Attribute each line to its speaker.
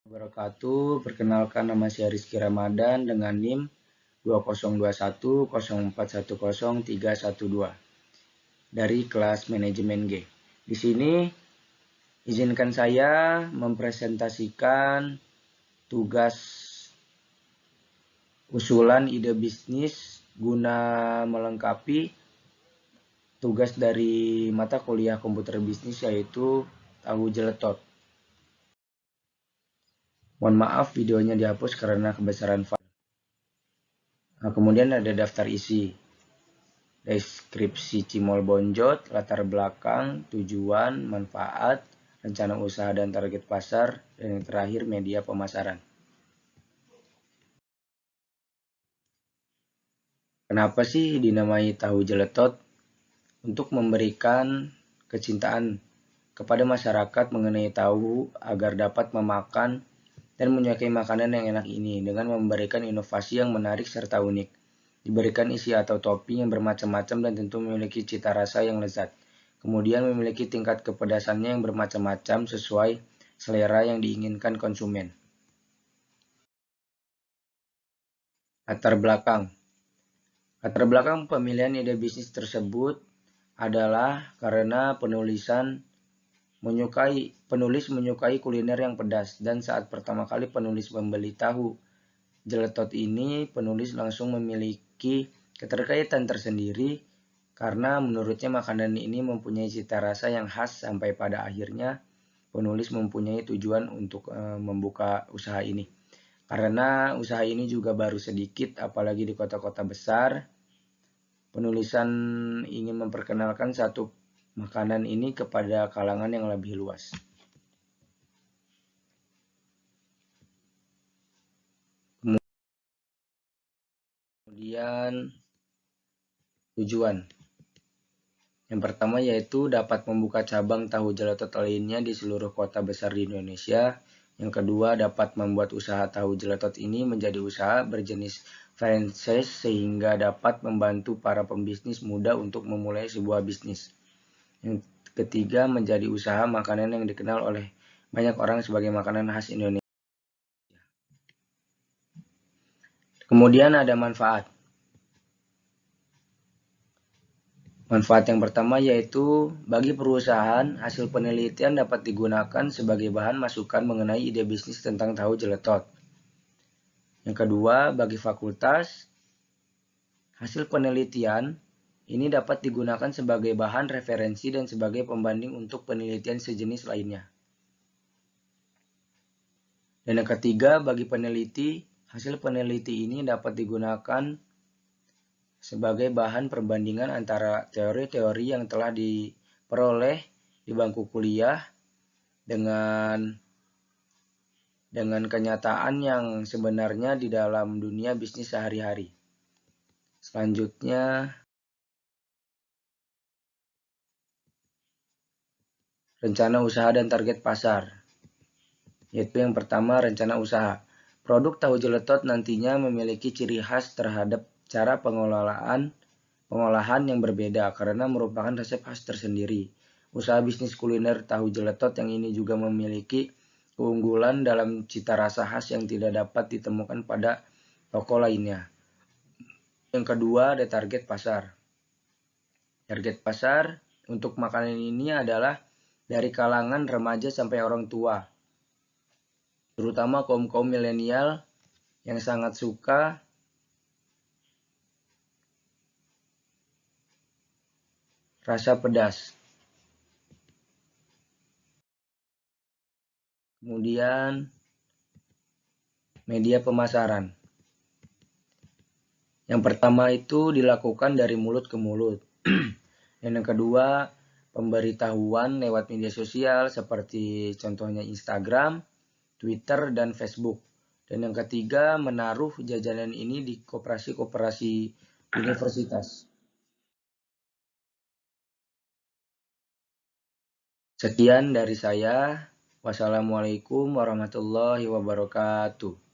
Speaker 1: Wabarakatuh. Perkenalkan, nama saya Rizky Ramadan dengan NIM 20210410310312 dari kelas manajemen G. Di sini izinkan saya mempresentasikan tugas usulan ide bisnis guna melengkapi tugas dari mata kuliah komputer bisnis, yaitu tahu jeletot. Mohon maaf videonya dihapus karena kebesaran file. Nah, kemudian ada daftar isi, deskripsi Cimol Bonjot, latar belakang, tujuan, manfaat, rencana usaha dan target pasar, dan yang terakhir media pemasaran. Kenapa sih dinamai tahu jeletot? Untuk memberikan kecintaan kepada masyarakat mengenai tahu agar dapat memakan dan menyukai makanan yang enak ini dengan memberikan inovasi yang menarik serta unik. Diberikan isi atau topping yang bermacam-macam dan tentu memiliki cita rasa yang lezat. Kemudian memiliki tingkat kepedasannya yang bermacam-macam sesuai selera yang diinginkan konsumen. Latar belakang. Latar belakang pemilihan ide bisnis tersebut adalah karena penulis menyukai kuliner yang pedas, dan saat pertama kali penulis membeli tahu jeletot ini, penulis langsung memiliki keterkaitan tersendiri karena menurutnya makanan ini mempunyai cita rasa yang khas, sampai pada akhirnya penulis mempunyai tujuan untuk membuka usaha ini. Karena usaha ini juga baru sedikit, apalagi di kota-kota besar, penulisan ingin memperkenalkan satu makanan ini kepada kalangan yang lebih luas. Kemudian tujuan. Yang pertama yaitu dapat membuka cabang tahu jeletot lainnya di seluruh kota besar di Indonesia. Yang kedua, dapat membuat usaha tahu jeletot ini menjadi usaha berjenis franchise sehingga dapat membantu para pembisnis muda untuk memulai sebuah bisnis. Yang ketiga, menjadi usaha makanan yang dikenal oleh banyak orang sebagai makanan khas Indonesia. Kemudian ada manfaat. Manfaat yang pertama yaitu bagi perusahaan, hasil penelitian dapat digunakan sebagai bahan masukan mengenai ide bisnis tentang tahu jeletot. Yang kedua, bagi fakultas, hasil penelitian ini dapat digunakan sebagai bahan referensi dan sebagai pembanding untuk penelitian sejenis lainnya. Dan yang ketiga, bagi peneliti, hasil peneliti ini dapat digunakan sebagai bahan perbandingan antara teori-teori yang telah diperoleh di bangku kuliah dengan kenyataan yang sebenarnya di dalam dunia bisnis sehari-hari. Selanjutnya, rencana usaha dan target pasar. Yaitu yang pertama, rencana usaha. Produk tahu jeletot nantinya memiliki ciri khas terhadap cara pengolahan yang berbeda karena merupakan resep khas tersendiri. Usaha bisnis kuliner tahu jeletot yang ini juga memiliki keunggulan dalam cita rasa khas yang tidak dapat ditemukan pada toko lainnya. Yang kedua, ada target pasar. Target pasar untuk makanan ini adalah dari kalangan remaja sampai orang tua, terutama kaum milenial yang sangat suka rasa pedas. Kemudian media pemasaran. Yang pertama itu dilakukan dari mulut ke mulut. Dan yang kedua, pemberitahuan lewat media sosial seperti contohnya Instagram, Twitter, dan Facebook. Dan yang ketiga, menaruh jajanan ini di koperasi-koperasi universitas. Sekian dari saya. Wassalamualaikum warahmatullahi wabarakatuh.